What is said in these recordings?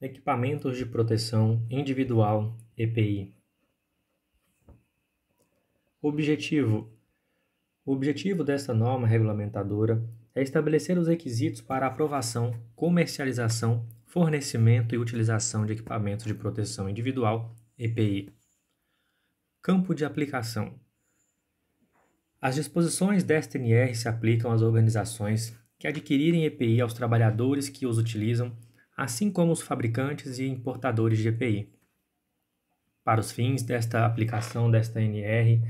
Equipamentos de proteção individual (EPI). Objetivo: O objetivo desta norma regulamentadora é estabelecer os requisitos para aprovação, comercialização, fornecimento e utilização de equipamentos de proteção individual (EPI). Campo de aplicação: As disposições desta NR se aplicam às organizações que adquirirem EPI aos trabalhadores que os utilizam, assim como os fabricantes e importadores de EPI. Para os fins desta aplicação desta NR,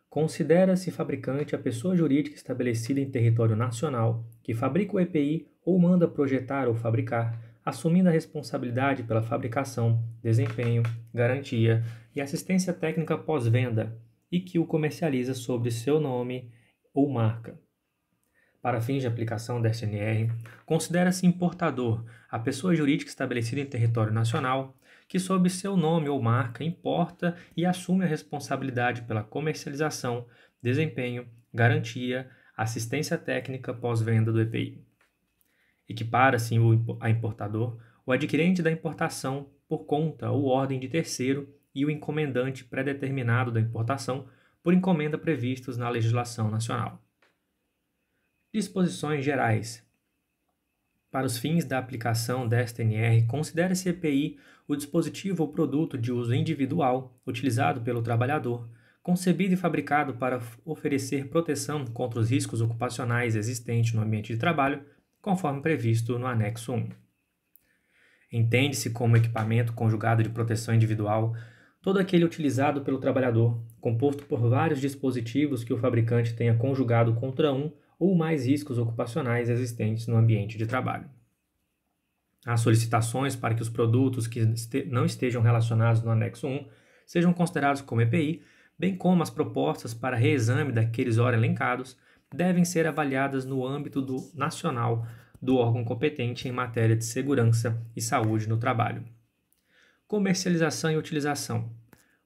considera-se fabricante a pessoa jurídica estabelecida em território nacional que fabrica o EPI ou manda projetar ou fabricar, assumindo a responsabilidade pela fabricação, desempenho, garantia e assistência técnica pós-venda e que o comercializa sob seu nome ou marca. Para fins de aplicação desta NR, considera-se importador a pessoa jurídica estabelecida em território nacional que, sob seu nome ou marca, importa e assume a responsabilidade pela comercialização, desempenho, garantia, assistência técnica pós-venda do EPI. Equipara-se a importador o adquirente da importação por conta ou ordem de terceiro e o encomendante pré-determinado da importação por encomenda previstos na legislação nacional. Disposições gerais. Para os fins da aplicação desta NR, considera-se EPI o dispositivo ou produto de uso individual utilizado pelo trabalhador, concebido e fabricado para oferecer proteção contra os riscos ocupacionais existentes no ambiente de trabalho, conforme previsto no anexo 1. Entende-se como equipamento conjugado de proteção individual todo aquele utilizado pelo trabalhador, composto por vários dispositivos que o fabricante tenha conjugado contra um ou mais riscos ocupacionais existentes no ambiente de trabalho. As solicitações para que os produtos que não estejam relacionados no anexo 1 sejam considerados como EPI, bem como as propostas para reexame daqueles ora elencados, devem ser avaliadas no âmbito nacional do órgão competente em matéria de segurança e saúde no trabalho. Comercialização e utilização.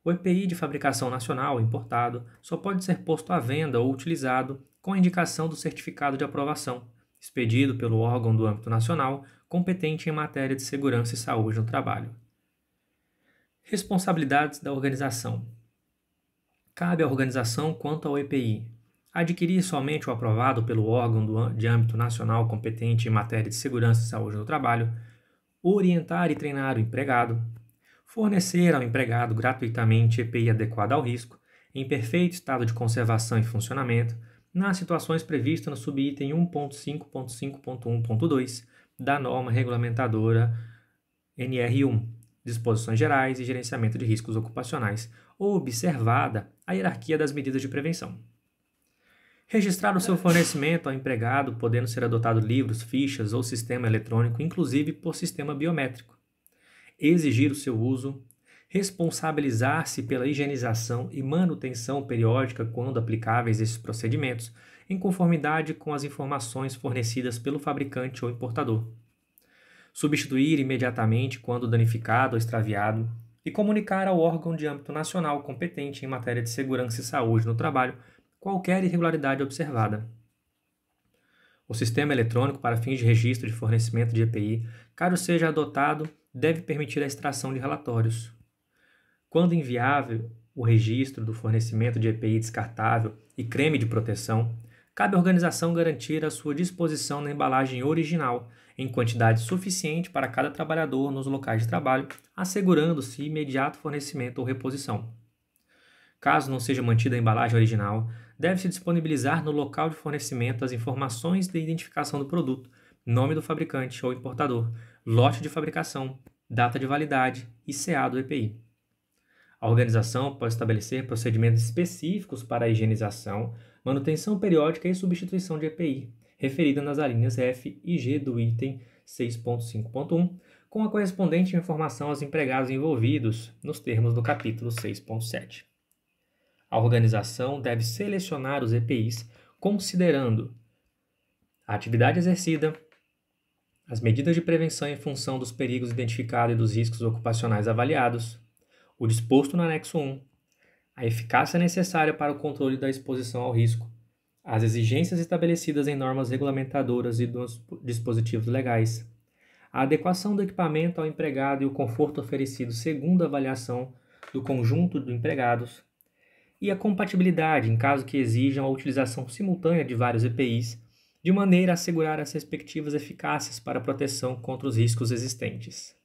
O EPI de fabricação nacional importado só pode ser posto à venda ou utilizado com a indicação do certificado de aprovação, expedido pelo órgão do âmbito nacional competente em matéria de segurança e saúde no trabalho. Responsabilidades da organização. Cabe à organização, quanto ao EPI, adquirir somente o aprovado pelo órgão de âmbito nacional competente em matéria de segurança e saúde no trabalho, orientar e treinar o empregado, fornecer ao empregado gratuitamente EPI adequado ao risco, em perfeito estado de conservação e funcionamento, nas situações previstas no subitem 1.5.5.1.2 da norma regulamentadora NR1, Disposições Gerais e Gerenciamento de Riscos Ocupacionais, observada a hierarquia das medidas de prevenção. Registrar o seu fornecimento ao empregado, podendo ser adotado livros, fichas ou sistema eletrônico, inclusive por sistema biométrico. Exigir o seu uso, responsabilizar-se pela higienização e manutenção periódica quando aplicáveis esses procedimentos, em conformidade com as informações fornecidas pelo fabricante ou importador. Substituir imediatamente quando danificado ou extraviado e comunicar ao órgão de âmbito nacional competente em matéria de segurança e saúde no trabalho qualquer irregularidade observada. O sistema eletrônico para fins de registro de fornecimento de EPI, caso seja adotado, deve permitir a extração de relatórios. Quando inviável o registro do fornecimento de EPI descartável e creme de proteção, cabe à organização garantir a sua disposição na embalagem original, em quantidade suficiente para cada trabalhador nos locais de trabalho, assegurando-se imediato fornecimento ou reposição. Caso não seja mantida a embalagem original, deve-se disponibilizar no local de fornecimento as informações de identificação do produto, nome do fabricante ou importador, lote de fabricação, data de validade e CA do EPI. A organização pode estabelecer procedimentos específicos para a higienização, manutenção periódica e substituição de EPI, referida nas alíneas F e G do item 6.5.1, com a correspondente informação aos empregados envolvidos, nos termos do capítulo 6.7. A organização deve selecionar os EPIs considerando a atividade exercida, as medidas de prevenção em função dos perigos identificados e dos riscos ocupacionais avaliados, o disposto no anexo 1, a eficácia necessária para o controle da exposição ao risco, as exigências estabelecidas em normas regulamentadoras e dos dispositivos legais, a adequação do equipamento ao empregado e o conforto oferecido segundo a avaliação do conjunto de empregados, e a compatibilidade em caso que exijam a utilização simultânea de vários EPIs, de maneira a assegurar as respectivas eficácias para a proteção contra os riscos existentes.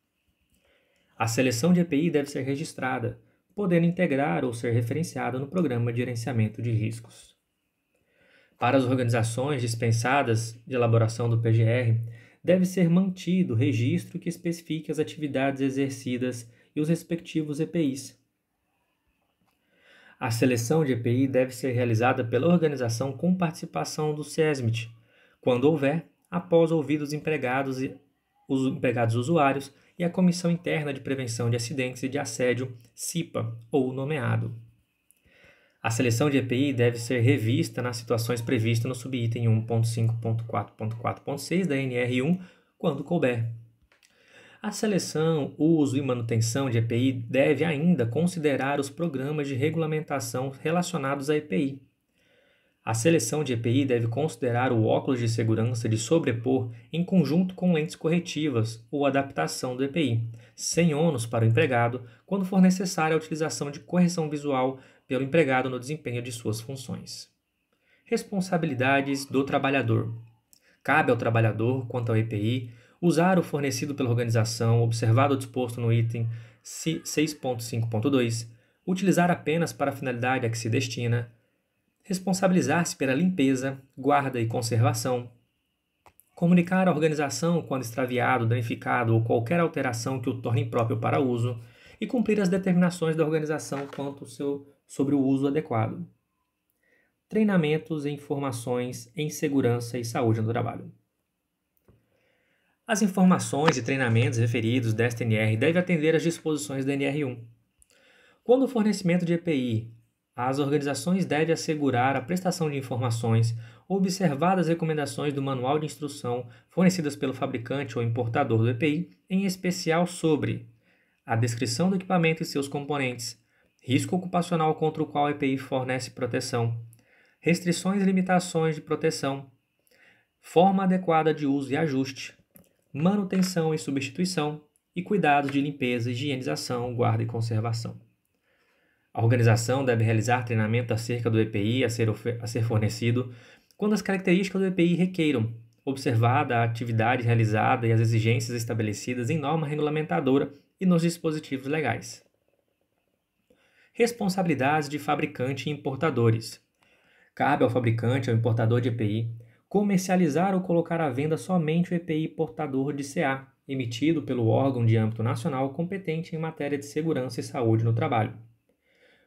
A seleção de EPI deve ser registrada, podendo integrar ou ser referenciada no programa de gerenciamento de riscos. Para as organizações dispensadas de elaboração do PGR, deve ser mantido registro que especifique as atividades exercidas e os respectivos EPIs. A seleção de EPI deve ser realizada pela organização com participação do SESMIT, quando houver, após ouvir os empregados usuários e a Comissão Interna de Prevenção de Acidentes e de Assédio, CIPA, ou nomeado. A seleção de EPI deve ser revista nas situações previstas no subitem 1.5.4.4.6 da NR1, quando couber. A seleção, uso e manutenção de EPI deve ainda considerar os programas de regulamentação relacionados à EPI. A seleção de EPI deve considerar o óculos de segurança de sobrepor em conjunto com lentes corretivas ou adaptação do EPI, sem ônus para o empregado, quando for necessária a utilização de correção visual pelo empregado no desempenho de suas funções. Responsabilidades do trabalhador. Cabe ao trabalhador, quanto ao EPI, usar o fornecido pela organização, observado o disposto no item 6.5.2, utilizar apenas para a finalidade a que se destina, responsabilizar-se pela limpeza, guarda e conservação, comunicar à organização quando extraviado, danificado ou qualquer alteração que o torne impróprio para uso e cumprir as determinações da organização quanto sobre o uso adequado. Treinamentos e informações em segurança e saúde no trabalho. As informações e treinamentos referidos desta NR devem atender às disposições da NR1. Quando o fornecimento de EPI, as organizações devem assegurar a prestação de informações, observadas as recomendações do manual de instrução fornecidas pelo fabricante ou importador do EPI, em especial sobre a descrição do equipamento e seus componentes, risco ocupacional contra o qual o EPI fornece proteção, restrições e limitações de proteção, forma adequada de uso e ajuste, manutenção e substituição e cuidados de limpeza, higienização, guarda e conservação. A organização deve realizar treinamento acerca do EPI a ser fornecido quando as características do EPI requeiram, observada a atividade realizada e as exigências estabelecidas em norma regulamentadora e nos dispositivos legais. Responsabilidades de fabricante e importadores. Cabe ao fabricante ou importador de EPI comercializar ou colocar à venda somente o EPI portador de CA, emitido pelo órgão de âmbito nacional competente em matéria de segurança e saúde no trabalho.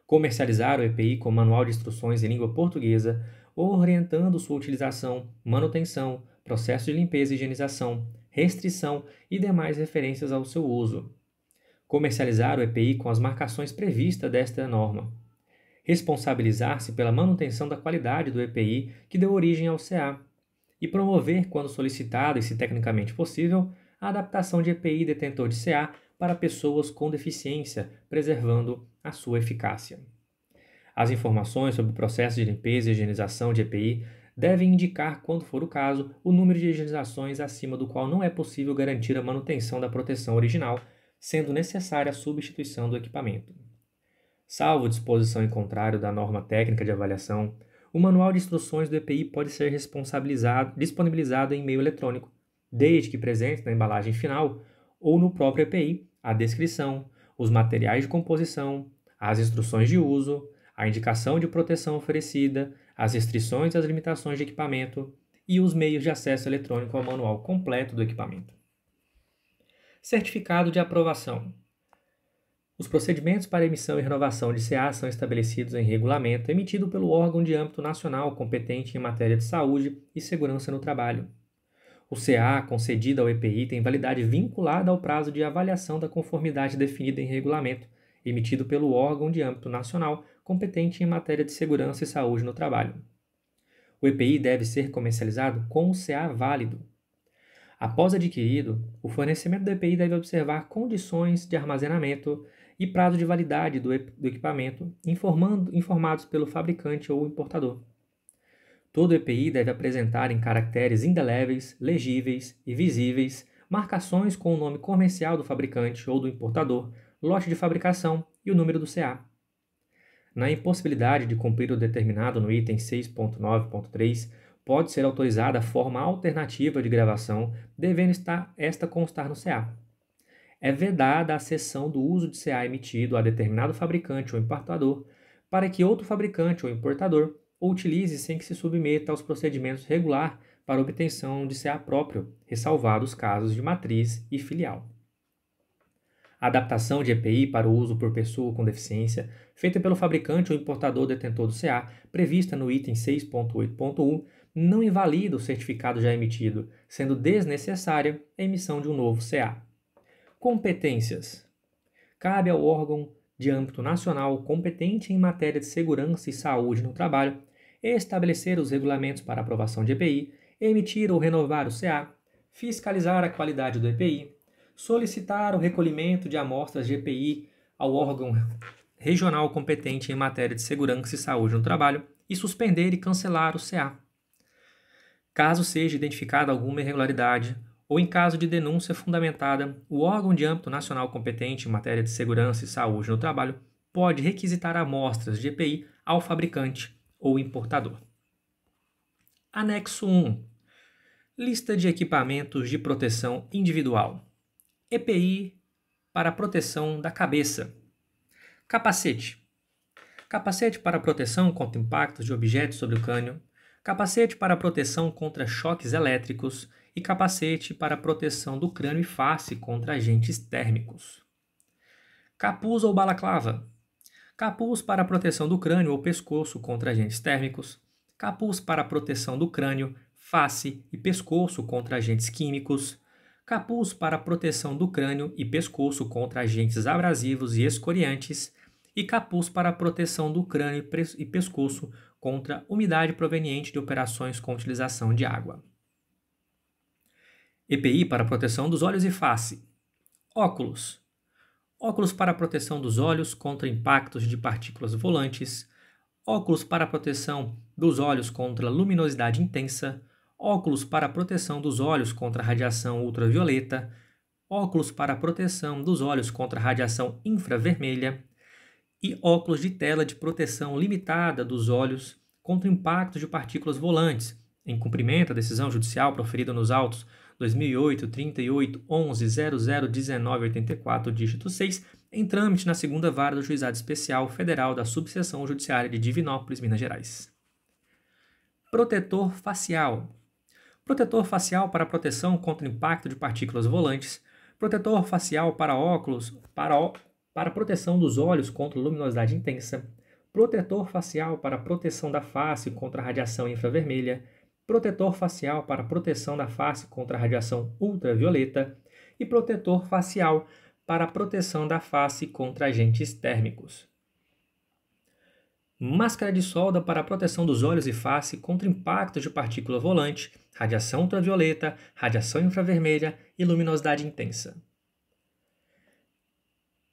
Comercializar o EPI com manual de instruções em língua portuguesa, orientando sua utilização, manutenção, processo de limpeza e higienização, restrição e demais referências ao seu uso. Comercializar o EPI com as marcações previstas desta norma. Responsabilizar-se pela manutenção da qualidade do EPI que deu origem ao CA. E promover, quando solicitado e se tecnicamente possível, a adaptação de EPI detentor de CA para pessoas com deficiência, preservando a sua eficácia. As informações sobre o processo de limpeza e higienização de EPI devem indicar, quando for o caso, o número de higienizações acima do qual não é possível garantir a manutenção da proteção original, sendo necessária a substituição do equipamento. Salvo disposição em contrário da norma técnica de avaliação, o manual de instruções do EPI pode ser disponibilizado em meio eletrônico, desde que presente na embalagem final ou no próprio EPI a descrição, os materiais de composição, as instruções de uso, a indicação de proteção oferecida, as restrições e as limitações de equipamento e os meios de acesso eletrônico ao manual completo do equipamento. Certificado de aprovação. Os procedimentos para emissão e renovação de CA são estabelecidos em regulamento emitido pelo órgão de âmbito nacional competente em matéria de saúde e segurança no trabalho. O CA concedido ao EPI tem validade vinculada ao prazo de avaliação da conformidade definida em regulamento, emitido pelo órgão de âmbito nacional competente em matéria de segurança e saúde no trabalho. O EPI deve ser comercializado com o CA válido. Após adquirido, o fornecimento do EPI deve observar condições de armazenamento e prazo de validade do equipamento, informados pelo fabricante ou importador. Todo EPI deve apresentar em caracteres indeléveis, legíveis e visíveis marcações com o nome comercial do fabricante ou do importador, lote de fabricação e o número do CA. Na impossibilidade de cumprir o determinado no item 6.9.3, pode ser autorizada a forma alternativa de gravação, devendo esta constar no CA. É vedada a cessão do uso de CA emitido a determinado fabricante ou importador para que outro fabricante ou importador o utilize sem que se submeta aos procedimentos regular para obtenção de CA próprio, ressalvados os casos de matriz e filial. A adaptação de EPI para o uso por pessoa com deficiência, feita pelo fabricante ou importador detentor do CA, prevista no item 6.8.1, não invalida o certificado já emitido, sendo desnecessária a emissão de um novo CA. Competências. Cabe ao órgão de âmbito nacional competente em matéria de segurança e saúde no trabalho estabelecer os regulamentos para aprovação de EPI, emitir ou renovar o CA, fiscalizar a qualidade do EPI, solicitar o recolhimento de amostras de EPI ao órgão regional competente em matéria de segurança e saúde no trabalho e suspender e cancelar o CA. Caso seja identificada alguma irregularidade ou em caso de denúncia fundamentada, o órgão de âmbito nacional competente em matéria de segurança e saúde no trabalho pode requisitar amostras de EPI ao fabricante ou importador. Anexo 1. Lista de equipamentos de proteção individual. EPI para proteção da cabeça. Capacete. Capacete para proteção contra impactos de objetos sobre o crânio. Capacete para proteção contra choques elétricos e capacete para proteção do crânio e face contra agentes térmicos. Capuz ou balaclava. Capuz para proteção do crânio ou pescoço contra agentes térmicos. Capuz para proteção do crânio, face e pescoço contra agentes químicos. Capuz para proteção do crânio e pescoço contra agentes abrasivos e escoriantes. E capuz para proteção do crânio e pescoço contra umidade proveniente de operações com utilização de água. EPI para proteção dos olhos e face. Óculos. Óculos para proteção dos olhos contra impactos de partículas volantes. Óculos para proteção dos olhos contra luminosidade intensa. Óculos para proteção dos olhos contra radiação ultravioleta. Óculos para proteção dos olhos contra radiação infravermelha. E óculos de tela de proteção limitada dos olhos contra impactos de partículas volantes, em cumprimento da decisão judicial proferida nos autos 2008, 38, 11, 00, 19, 84, dígito 6, em trâmite na segunda vara do Juizado Especial Federal da Subseção Judiciária de Divinópolis, Minas Gerais. Protetor facial. Protetor facial para proteção contra impacto de partículas volantes. Protetor facial para óculos, para proteção dos olhos contra luminosidade intensa. Protetor facial para proteção da face contra radiação infravermelha. Protetor facial para proteção da face contra radiação ultravioleta e protetor facial para proteção da face contra agentes térmicos. Máscara de solda para proteção dos olhos e face contra impactos de partícula volante, radiação ultravioleta, radiação infravermelha e luminosidade intensa.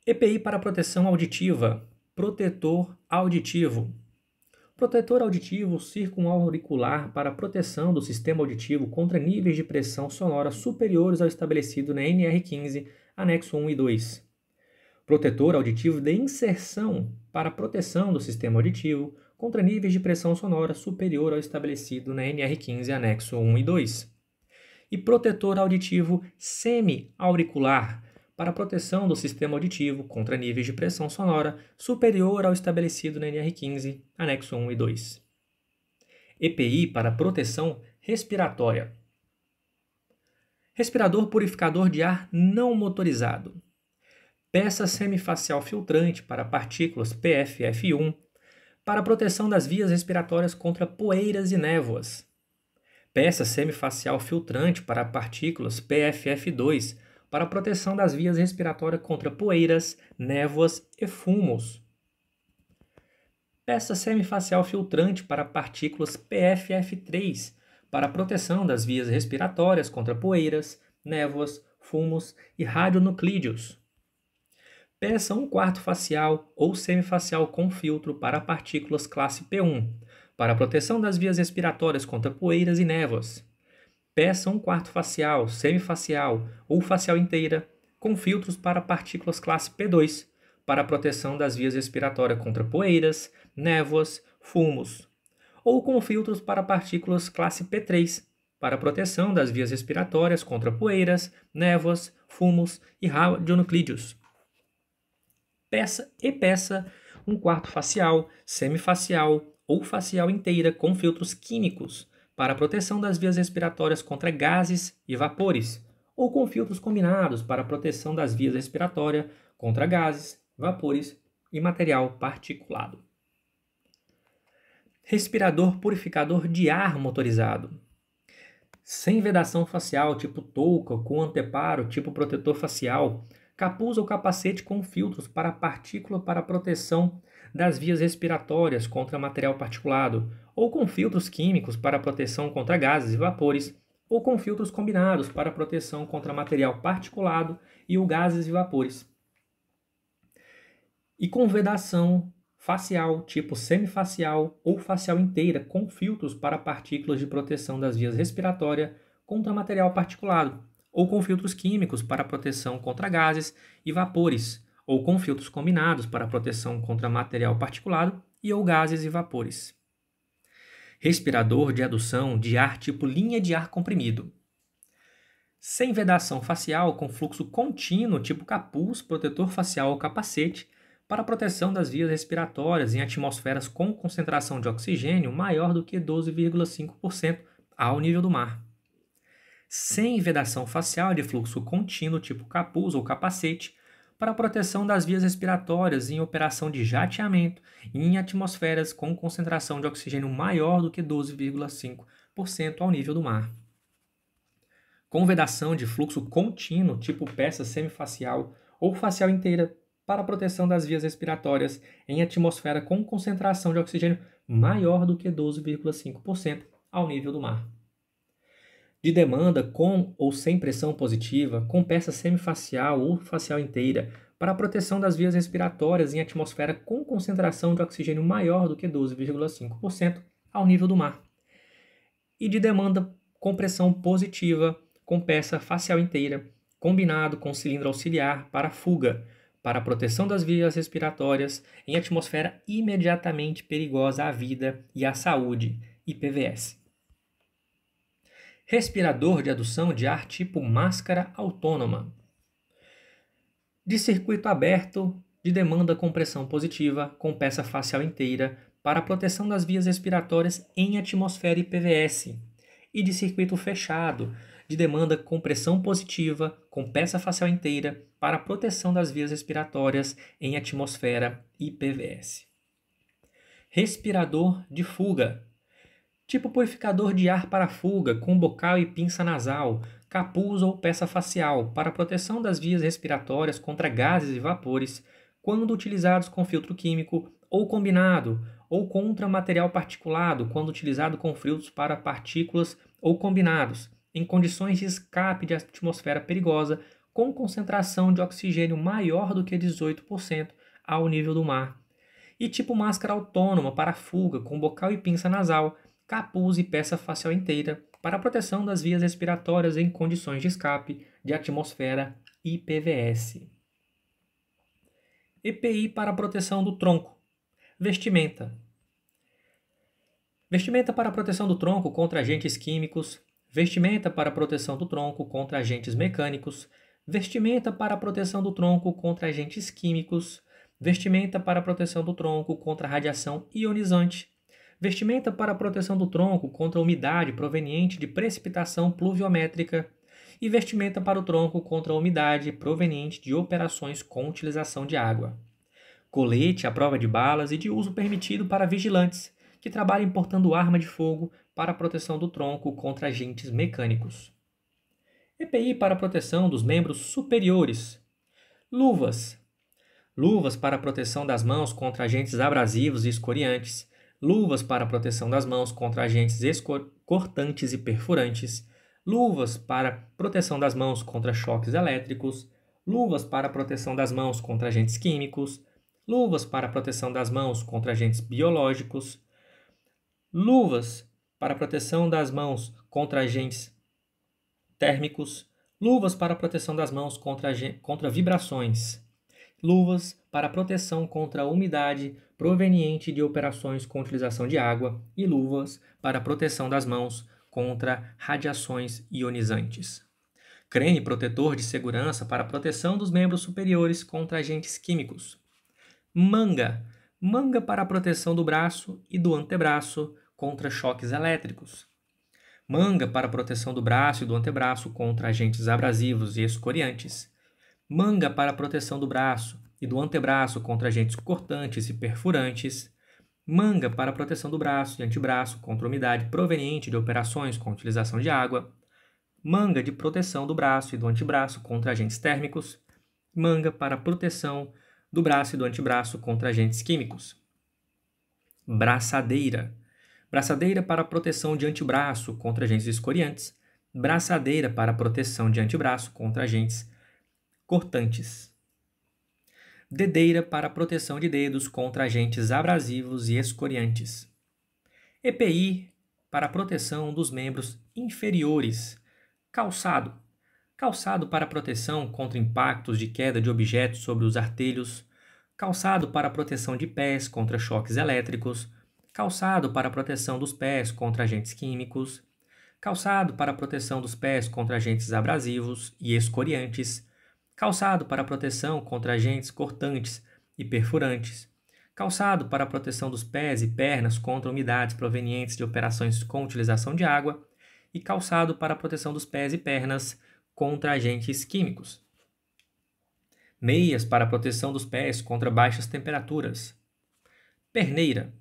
EPI para proteção auditiva, protetor auditivo. Protetor auditivo circunauricular para proteção do sistema auditivo contra níveis de pressão sonora superiores ao estabelecido na NR15, anexo 1 e 2. Protetor auditivo de inserção para proteção do sistema auditivo contra níveis de pressão sonora superior ao estabelecido na NR15, anexo 1 e 2. E protetor auditivo semi-auricular para proteção do sistema auditivo contra níveis de pressão sonora superior ao estabelecido na NR15, anexo 1 e 2. EPI para proteção respiratória. Respirador purificador de ar não motorizado. Peça semifacial filtrante para partículas PFF1 para proteção das vias respiratórias contra poeiras e névoas. Peça semifacial filtrante para partículas PFF2 para proteção das vias respiratórias contra poeiras, névoas e fumos. Peça semifacial filtrante para partículas PFF3 para proteção das vias respiratórias contra poeiras, névoas, fumos e radionuclídeos. Peça 1/4 facial ou semifacial com filtro para partículas classe P1 para proteção das vias respiratórias contra poeiras e névoas. Peça 1/4 facial, semifacial ou facial inteira, com filtros para partículas classe P2, para proteção das vias respiratórias contra poeiras, névoas, fumos, ou com filtros para partículas classe P3, para proteção das vias respiratórias contra poeiras, névoas, fumos e radionuclídeos. Peça 1/4 facial, semifacial ou facial inteira com filtros químicos para proteção das vias respiratórias contra gases e vapores, ou com filtros combinados para proteção das vias respiratórias contra gases, vapores e material particulado. Respirador purificador de ar motorizado. Sem vedação facial tipo touca, com anteparo tipo protetor facial, capuz ou capacete com filtros para partícula para proteção das vias respiratórias contra material particulado, ou com filtros químicos para proteção contra gases e vapores, ou com filtros combinados para proteção contra material particulado e ou gases e vapores. E com vedação facial, tipo semifacial ou facial inteira, com filtros para partículas de proteção das vias respiratórias contra material particulado, ou com filtros químicos para proteção contra gases e vapores, ou com filtros combinados para proteção contra material particulado e ou gases e vapores. Respirador de adução de ar tipo linha de ar comprimido. Sem vedação facial com fluxo contínuo tipo capuz, protetor facial ou capacete, para proteção das vias respiratórias em atmosferas com concentração de oxigênio maior do que 12,5% ao nível do mar. Sem vedação facial de fluxo contínuo tipo capuz ou capacete, para proteção das vias respiratórias em operação de jateamento em atmosferas com concentração de oxigênio maior do que 12,5% ao nível do mar. Com vedação de fluxo contínuo tipo peça semifacial ou facial inteira, para proteção das vias respiratórias em atmosfera com concentração de oxigênio maior do que 12,5% ao nível do mar. De demanda com ou sem pressão positiva, com peça semifacial ou facial inteira, para proteção das vias respiratórias em atmosfera com concentração de oxigênio maior do que 12,5% ao nível do mar. E de demanda com pressão positiva, com peça facial inteira, combinado com cilindro auxiliar para fuga, para a proteção das vias respiratórias em atmosfera imediatamente perigosa à vida e à saúde, IPVS. Respirador de adução de ar tipo máscara autônoma. De circuito aberto, de demanda com pressão positiva, com peça facial inteira, para a proteção das vias respiratórias em atmosfera IPVS. E de circuito fechado, de demanda com pressão positiva, com peça facial inteira, para a proteção das vias respiratórias em atmosfera IPVS. Respirador de fuga. Tipo purificador de ar para fuga, com bocal e pinça nasal, capuz ou peça facial, para a proteção das vias respiratórias contra gases e vapores, quando utilizados com filtro químico ou combinado, ou contra material particulado, quando utilizado com filtros para partículas ou combinados, em condições de escape de atmosfera perigosa, com concentração de oxigênio maior do que 18% ao nível do mar. E tipo máscara autônoma para fuga, com bocal e pinça nasal, capuz e peça facial inteira, para a proteção das vias respiratórias em condições de escape de atmosfera IPVS. EPI para a proteção do tronco. Vestimenta. Vestimenta para a proteção do tronco contra agentes químicos. Vestimenta para a proteção do tronco contra agentes mecânicos. Vestimenta para a proteção do tronco contra agentes químicos. Vestimenta para a proteção do tronco contra radiação ionizante. Vestimenta para a proteção do tronco contra a umidade proveniente de precipitação pluviométrica. E vestimenta para o tronco contra a umidade proveniente de operações com utilização de água. Colete à prova de balas e de uso permitido para vigilantes, que trabalhem portando arma de fogo para a proteção do tronco contra agentes mecânicos. EPI para a proteção dos membros superiores. Luvas. Luvas para a proteção das mãos contra agentes abrasivos e escoriantes. Luvas para a proteção das mãos contra agentes cortantes e perfurantes. Luvas para proteção das mãos contra choques elétricos. Luvas para a proteção das mãos contra agentes químicos. Luvas para a proteção das mãos contra agentes biológicos. Luvas para a proteção das mãos contra agentes térmicos, luvas para proteção das mãos contra vibrações, luvas para proteção contra a umidade proveniente de operações com utilização de água e luvas para proteção das mãos contra radiações ionizantes. Creme protetor de segurança para proteção dos membros superiores contra agentes químicos. Manga para proteção do braço e do antebraço contra choques elétricos. Manga para proteção do braço e do antebraço contra agentes abrasivos e escoriantes. Manga para proteção do braço e do antebraço contra agentes cortantes e perfurantes. Manga para proteção do braço e antebraço contra umidade proveniente de operações com utilização de água. Manga de proteção do braço e do antebraço contra agentes térmicos. Manga para proteção do braço e do antebraço contra agentes químicos. Braçadeira para proteção de antebraço contra agentes escoriantes. Braçadeira para proteção de antebraço contra agentes cortantes. Dedeira para proteção de dedos contra agentes abrasivos e escoriantes. EPI para proteção dos membros inferiores. Calçado para proteção contra impactos de queda de objetos sobre os artelhos. Calçado para proteção de pés contra choques elétricos. Calçado para proteção dos pés contra agentes químicos. Calçado para proteção dos pés contra agentes abrasivos e escoriantes. Calçado para proteção contra agentes cortantes e perfurantes. Calçado para proteção dos pés e pernas contra umidades provenientes de operações com utilização de água. E calçado para proteção dos pés e pernas contra agentes químicos. Meias para proteção dos pés contra baixas temperaturas. Perneira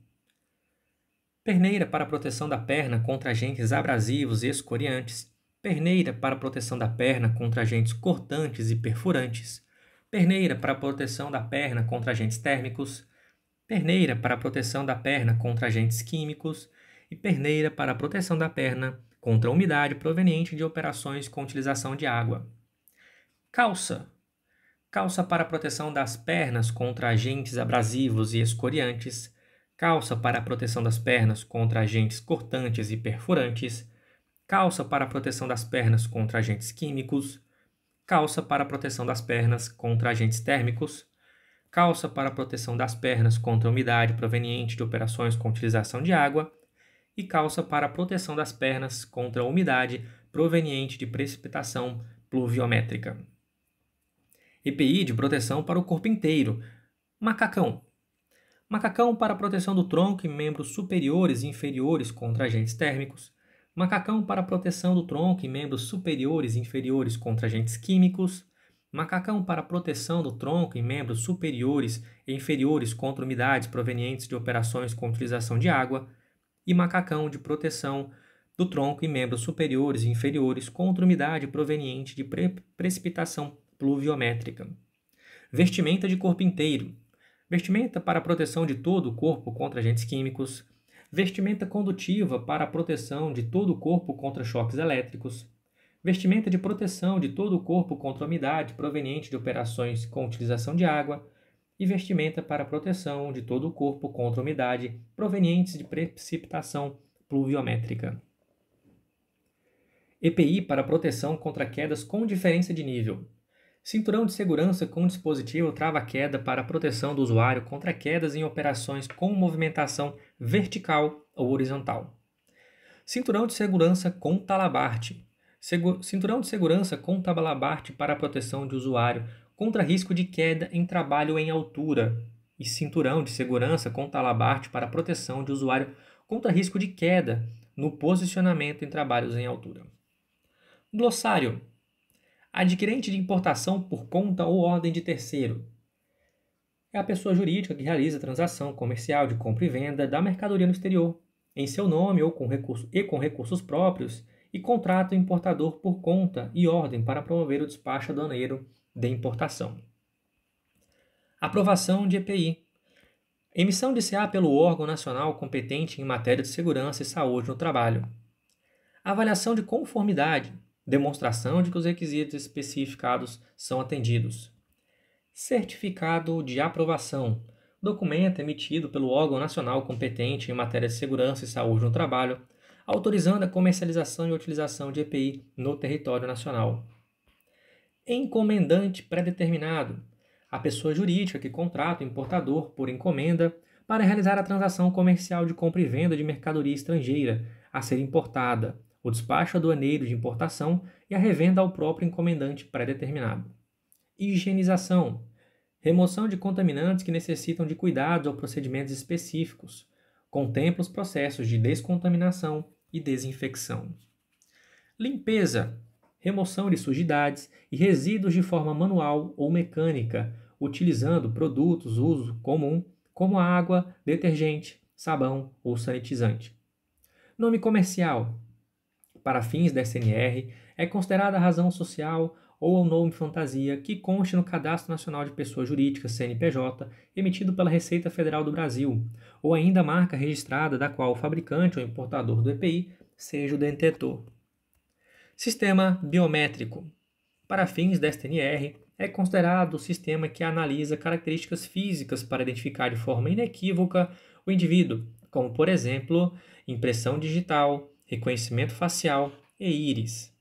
para proteção da perna contra agentes abrasivos e escoriantes. Perneira para proteção da perna contra agentes cortantes e perfurantes. Perneira para proteção da perna contra agentes térmicos. Perneira para proteção da perna contra agentes químicos. E perneira para proteção da perna contra a umidade proveniente de operações com utilização de água. Calça para proteção das pernas contra agentes abrasivos e escoriantes. Calça para proteção das pernas contra agentes cortantes e perfurantes. Calça para proteção das pernas contra agentes químicos. Calça para proteção das pernas contra agentes térmicos. Calça para proteção das pernas contra a umidade proveniente de operações com utilização de água. E calça para proteção das pernas contra a umidade proveniente de precipitação pluviométrica. EPI de proteção para o corpo inteiro. Macacão para proteção do tronco e membros superiores e inferiores contra agentes térmicos. Macacão para proteção do tronco e membros superiores e inferiores contra agentes químicos. Macacão para proteção do tronco e membros superiores e inferiores contra umidades provenientes de operações com utilização de água. E macacão de proteção do tronco e membros superiores e inferiores contra umidade proveniente de precipitação pluviométrica. Vestimenta de corpo inteiro. Vestimenta para a proteção de todo o corpo contra agentes químicos. Vestimenta condutiva para a proteção de todo o corpo contra choques elétricos. Vestimenta de proteção de todo o corpo contra umidade proveniente de operações com utilização de água. E vestimenta para a proteção de todo o corpo contra umidade provenientes de precipitação pluviométrica. EPI para proteção contra quedas com diferença de nível. Cinturão de segurança com dispositivo trava-queda para a proteção do usuário contra quedas em operações com movimentação vertical ou horizontal. Cinturão de segurança com talabarte. Cinturão de segurança com talabarte para a proteção do usuário contra risco de queda em trabalho em altura. E cinturão de segurança com talabarte para a proteção do usuário contra risco de queda no posicionamento em trabalhos em altura. Glossário. Adquirente de importação por conta ou ordem de terceiro. É a pessoa jurídica que realiza a transação comercial de compra e venda da mercadoria no exterior, em seu nome ou com recursos próprios, e contrata o importador por conta e ordem para promover o despacho aduaneiro de importação. Aprovação de EPI. Emissão de CA pelo órgão nacional competente em matéria de segurança e saúde no trabalho. Avaliação de conformidade. Demonstração de que os requisitos especificados são atendidos. Certificado de aprovação. Documento emitido pelo órgão nacional competente em matéria de segurança e saúde no trabalho, autorizando a comercialização e utilização de EPI no território nacional. Encomendante pré-determinado, a pessoa jurídica que contrata o importador por encomenda para realizar a transação comercial de compra e venda de mercadoria estrangeira a ser importada, o despacho aduaneiro de importação e a revenda ao próprio encomendante pré-determinado. Higienização, remoção de contaminantes que necessitam de cuidados ou procedimentos específicos, contempla os processos de descontaminação e desinfecção. Limpeza, remoção de sujidades e resíduos de forma manual ou mecânica, utilizando produtos uso comum como água, detergente, sabão ou sanitizante. Nome comercial, para fins da SNR, é considerada a razão social ou o nome fantasia que conste no Cadastro Nacional de Pessoas Jurídicas, CNPJ, emitido pela Receita Federal do Brasil, ou ainda a marca registrada da qual o fabricante ou importador do EPI seja o detentor. Sistema biométrico. Para fins da SNR, é considerado o sistema que analisa características físicas para identificar de forma inequívoca o indivíduo, como, por exemplo, impressão digital, reconhecimento facial e íris.